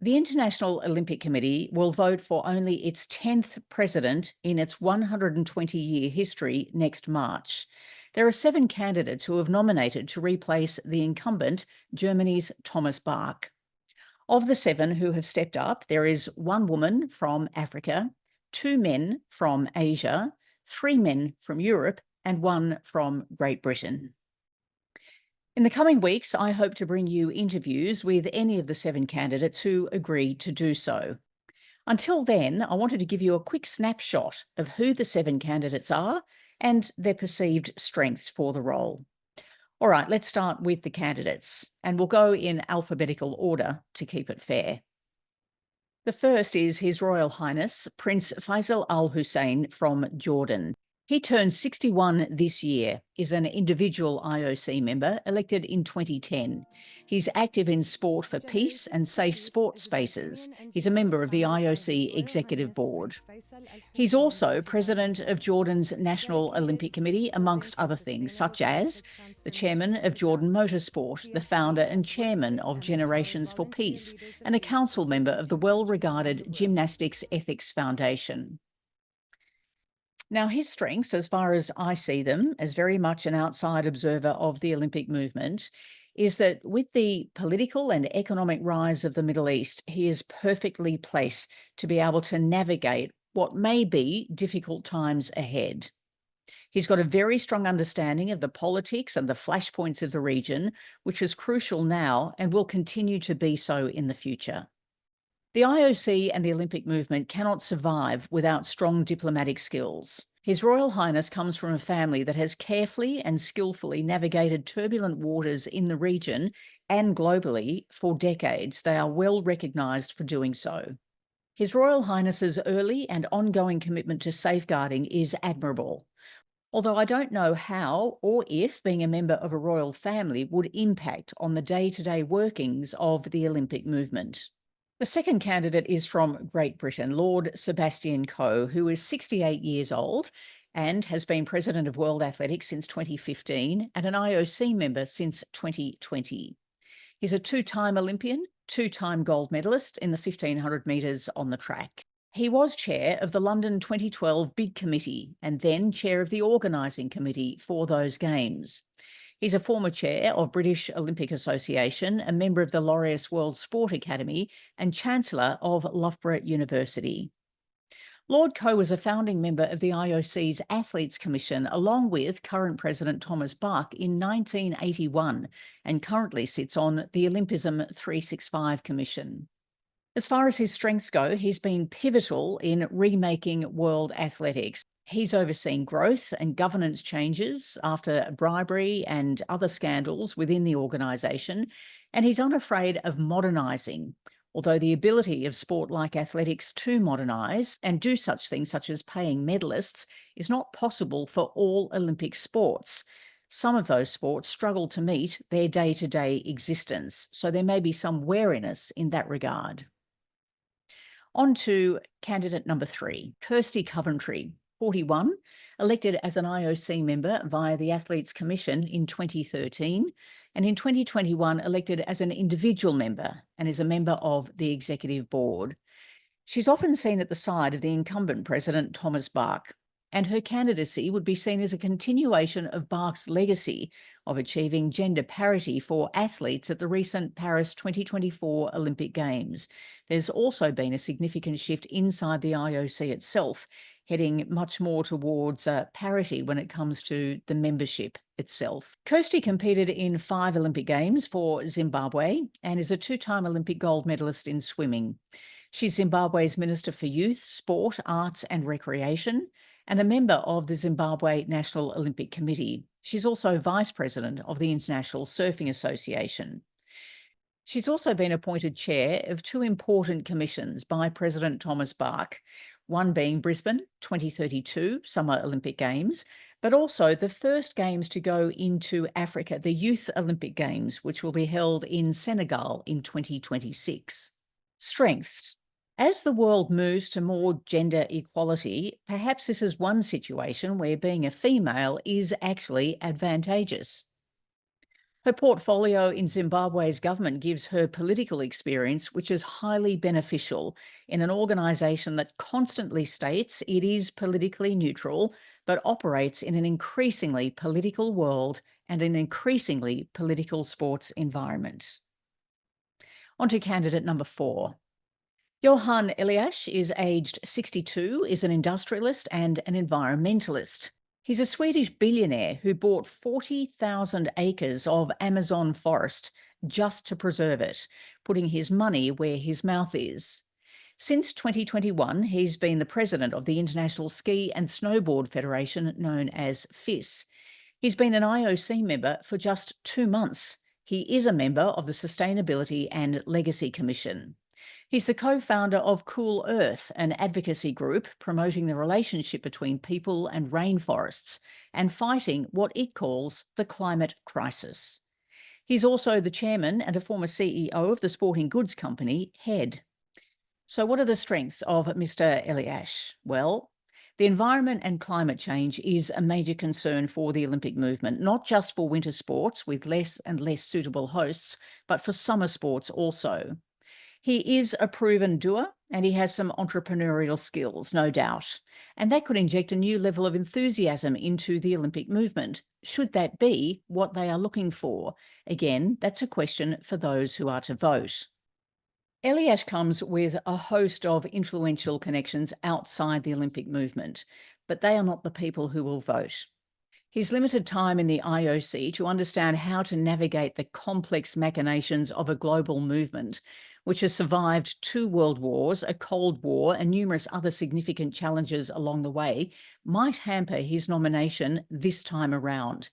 The International Olympic Committee will vote for only its 10th president in its 120-year history next March. There are 7 candidates who have nominated to replace the incumbent, Germany's Thomas Bach. Of the 7 who have stepped up, there is 1 woman from Africa, 2 men from Asia, 3 men from Europe, and 1 from Great Britain. In the coming weeks, I hope to bring you interviews with any of the 7 candidates who agree to do so. Until then, I wanted to give you a quick snapshot of who the 7 candidates are and their perceived strengths for the role. All right, let's start with the candidates, and we'll go in alphabetical order to keep it fair. The first is His Royal Highness Prince Feisal Al Hussein from Jordan. He turns 61 this year, is an individual IOC member elected in 2010. He's active in sport for peace and safe sport spaces. He's a member of the IOC Executive Board. He's also president of Jordan's National Olympic Committee, amongst other things, such as the chairman of Jordan Motorsport, the founder and chairman of Generations for Peace, and a council member of the well-regarded Gymnastics Ethics Foundation. Now, his strengths, as far as I see them, as very much an outside observer of the Olympic movement, is that with the political and economic rise of the Middle East, he is perfectly placed to be able to navigate what may be difficult times ahead. He's got a very strong understanding of the politics and the flashpoints of the region, which is crucial now and will continue to be so in the future. The IOC and the Olympic movement cannot survive without strong diplomatic skills. His Royal Highness comes from a family that has carefully and skillfully navigated turbulent waters in the region and globally for decades. They are well recognised for doing so. His Royal Highness's early and ongoing commitment to safeguarding is admirable, although I don't know how or if being a member of a royal family would impact on the day-to-day workings of the Olympic movement. The second candidate is from Great Britain, Lord Sebastian Coe, who is 68 years old and has been president of World Athletics since 2015 and an IOC member since 2020. He's a 2-time Olympian, 2-time gold medalist in the 1500 metres on the track. He was chair of the London 2012 Bid Committee and then chair of the organising committee for those games. He's a former chair of British Olympic Association, a member of the Laureus World Sport Academy, and Chancellor of Loughborough University. Lord Coe was a founding member of the IOC's Athletes Commission, along with current President Thomas Bach in 1981, and currently sits on the Olympism 365 Commission. As far as his strengths go, he's been pivotal in remaking world athletics. He's overseen growth and governance changes after bribery and other scandals within the organisation, and he's unafraid of modernising, although the ability of sport like athletics to modernise and do such things such as paying medalists is not possible for all Olympic sports. Some of those sports struggle to meet their day-to-day existence, so there may be some wariness in that regard. On to candidate number 3, Kirsty Coventry, 41, elected as an IOC member via the Athletes Commission in 2013, and in 2021 elected as an individual member and is a member of the Executive Board. She's often seen at the side of the incumbent president, Thomas Bach, and her candidacy would be seen as a continuation of Bach's legacy of achieving gender parity for athletes at the recent Paris 2024 Olympic Games. There's also been a significant shift inside the IOC itself, heading much more towards parity when it comes to the membership itself. Kirsty competed in 5 Olympic Games for Zimbabwe and is a 2-time Olympic gold medalist in swimming. She's Zimbabwe's Minister for Youth, Sport, Arts and Recreation, and a member of the Zimbabwe National Olympic Committee. She's also Vice President of the International Surfing Association. She's also been appointed chair of 2 important commissions by President Thomas Bach, one being Brisbane 2032 Summer Olympic Games, but also the first games to go into Africa, the Youth Olympic Games, which will be held in Senegal in 2026. Strengths. As the world moves to more gender equality, perhaps this is one situation where being a female is actually advantageous. Her portfolio in Zimbabwe's government gives her political experience, which is highly beneficial in an organisation that constantly states it is politically neutral, but operates in an increasingly political world and an increasingly political sports environment. On to candidate number 4. Johan Eliasch is aged 62, is an industrialist and an environmentalist. He's a Swedish billionaire who bought 40,000 acres of Amazon forest just to preserve it, putting his money where his mouth is. Since 2021, he's been the president of the International Ski and Snowboard Federation, known as FIS. He's been an IOC member for just 2 months. He is a member of the Sustainability and Legacy Commission. He's the co-founder of Cool Earth, an advocacy group promoting the relationship between people and rainforests and fighting what it calls the climate crisis. He's also the chairman and a former CEO of the sporting goods company Head. So what are the strengths of Mr. Eliasch? Well, the environment and climate change is a major concern for the Olympic movement, not just for winter sports with less and less suitable hosts, but for summer sports also. He is a proven doer and he has some entrepreneurial skills, no doubt. And that could inject a new level of enthusiasm into the Olympic movement, should that be what they are looking for. Again, that's a question for those who are to vote. Eliasch comes with a host of influential connections outside the Olympic movement, but they are not the people who will vote. He's limited time in the IOC to understand how to navigate the complex machinations of a global movement, which has survived 2 world wars, a Cold War, and numerous other significant challenges along the way, might hamper his nomination this time around.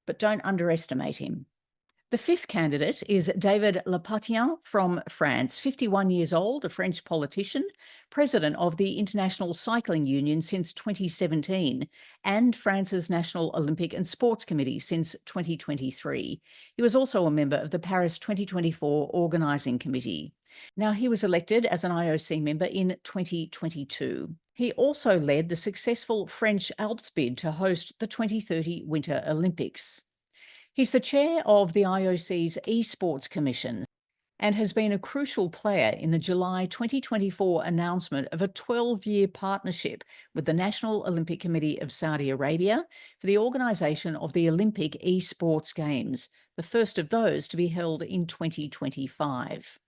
But don't underestimate him. The 5th candidate is David Lappartient from France, 51 years old, a French politician, president of the International Cycling Union since 2017, and France's National Olympic and Sports Committee since 2023. He was also a member of the Paris 2024 Organising Committee. Now, he was elected as an IOC member in 2022. He also led the successful French Alps bid to host the 2030 Winter Olympics. He's the chair of the IOC's Esports Commission and has been a crucial player in the July 2024 announcement of a 12-year partnership with the National Olympic Committee of Saudi Arabia for the organisation of the Olympic Esports Games, the first of those to be held in 2025.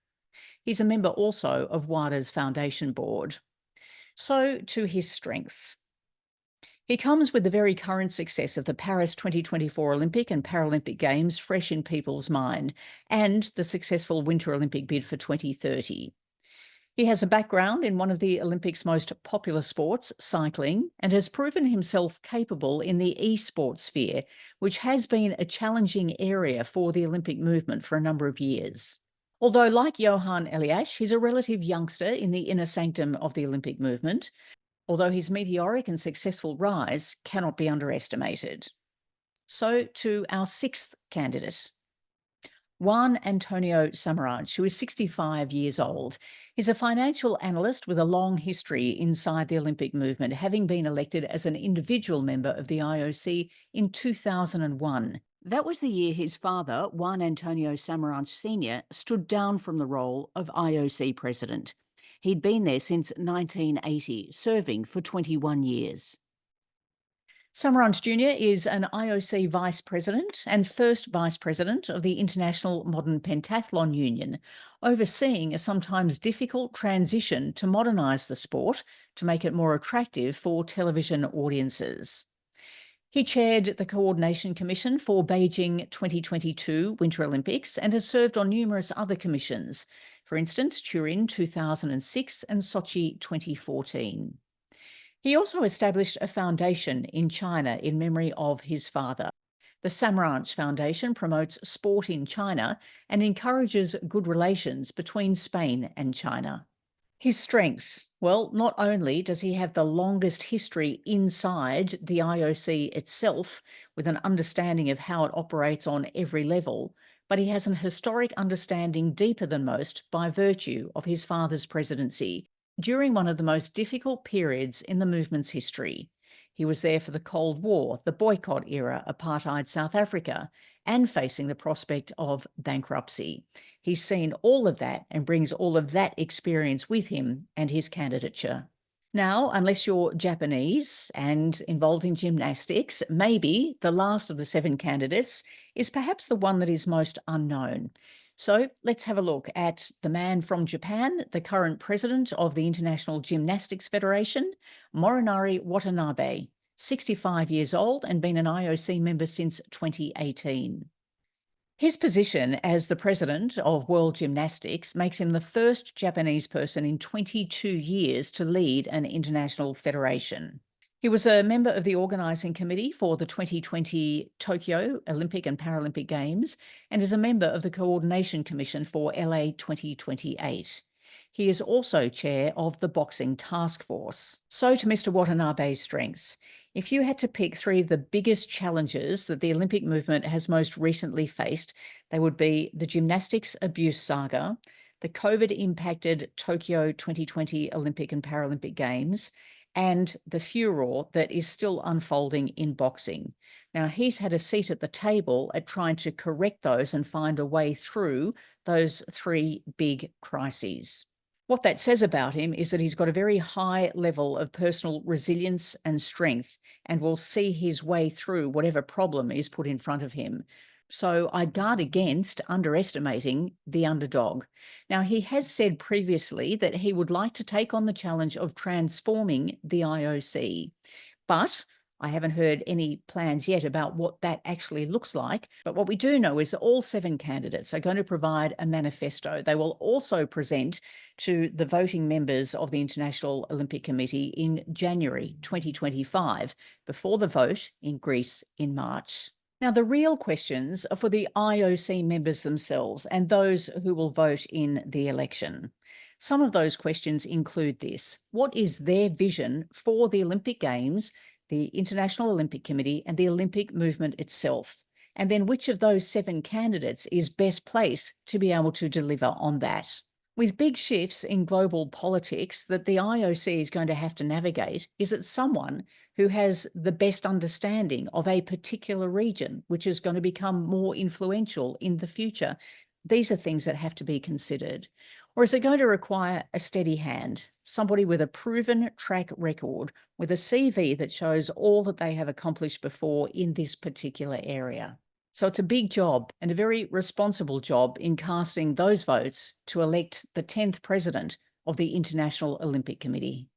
He's a member also of WADA's foundation board. So to his strengths. He comes with the very current success of the Paris 2024 Olympic and Paralympic Games fresh in people's mind, and the successful Winter Olympic bid for 2030. He has a background in one of the Olympics' most popular sports, cycling, and has proven himself capable in the esports sphere, which has been a challenging area for the Olympic movement for a number of years. Although, like Johan Eliasch, he's a relative youngster in the inner sanctum of the Olympic movement, although his meteoric and successful rise cannot be underestimated. So to our 6th candidate, Juan Antonio Samaranch, who is 65 years old. He's a financial analyst with a long history inside the Olympic movement, having been elected as an individual member of the IOC in 2001. That was the year his father, Juan Antonio Samaranch Sr., stood down from the role of IOC president. He'd been there since 1980, serving for 21 years. Samaranch Jr. is an IOC vice president and first vice president of the International Modern Pentathlon Union, overseeing a sometimes difficult transition to modernise the sport to make it more attractive for television audiences. He chaired the Coordination Commission for Beijing 2022 Winter Olympics and has served on numerous other commissions, for instance, Turin 2006 and Sochi 2014. He also established a foundation in China in memory of his father. The Samaranch Foundation promotes sport in China and encourages good relations between Spain and China. His strengths. Well, not only does he have the longest history inside the IOC itself, with an understanding of how it operates on every level, but he has an historic understanding deeper than most by virtue of his father's presidency during one of the most difficult periods in the movement's history. He was there for the Cold War, the boycott era, apartheid South Africa, and facing the prospect of bankruptcy. He's seen all of that and brings all of that experience with him and his candidature. Now, unless you're Japanese and involved in gymnastics, maybe the last of the 7 candidates is perhaps the one that is most unknown. So let's have a look at the man from Japan, the current president of the International Gymnastics Federation, Morinari Watanabe, 65 years old and been an IOC member since 2018. His position as the president of World Gymnastics makes him the first Japanese person in 22 years to lead an international federation. He was a member of the organising committee for the 2020 Tokyo Olympic and Paralympic Games and is a member of the Coordination Commission for LA 2028. He is also chair of the Boxing Task Force. So to Mr. Watanabe's strengths. If you had to pick 3 of the biggest challenges that the Olympic movement has most recently faced, they would be the gymnastics abuse saga, the COVID-impacted Tokyo 2020 Olympic and Paralympic Games, and the furor that is still unfolding in boxing. Now, he's had a seat at the table at trying to correct those and find a way through those 3 big crises. What that says about him is that he's got a very high level of personal resilience and strength and will see his way through whatever problem is put in front of him. So I guard against underestimating the underdog. Now, he has said previously that he would like to take on the challenge of transforming the IOC, but I haven't heard any plans yet about what that actually looks like. But what we do know is that all 7 candidates are going to provide a manifesto. They will also present to the voting members of the International Olympic Committee in January 2025, before the vote in Greece in March. Now, the real questions are for the IOC members themselves and those who will vote in the election. Some of those questions include this: what is their vision for the Olympic Games, the International Olympic Committee, and the Olympic movement itself? And then which of those 7 candidates is best placed to be able to deliver on that? With big shifts in global politics that the IOC is going to have to navigate, is it someone who has the best understanding of a particular region, which is going to become more influential in the future? These are things that have to be considered. Or is it going to require a steady hand, somebody with a proven track record, with a CV that shows all that they have accomplished before in this particular area? So it's a big job and a very responsible job in casting those votes to elect the 10th president of the International Olympic Committee.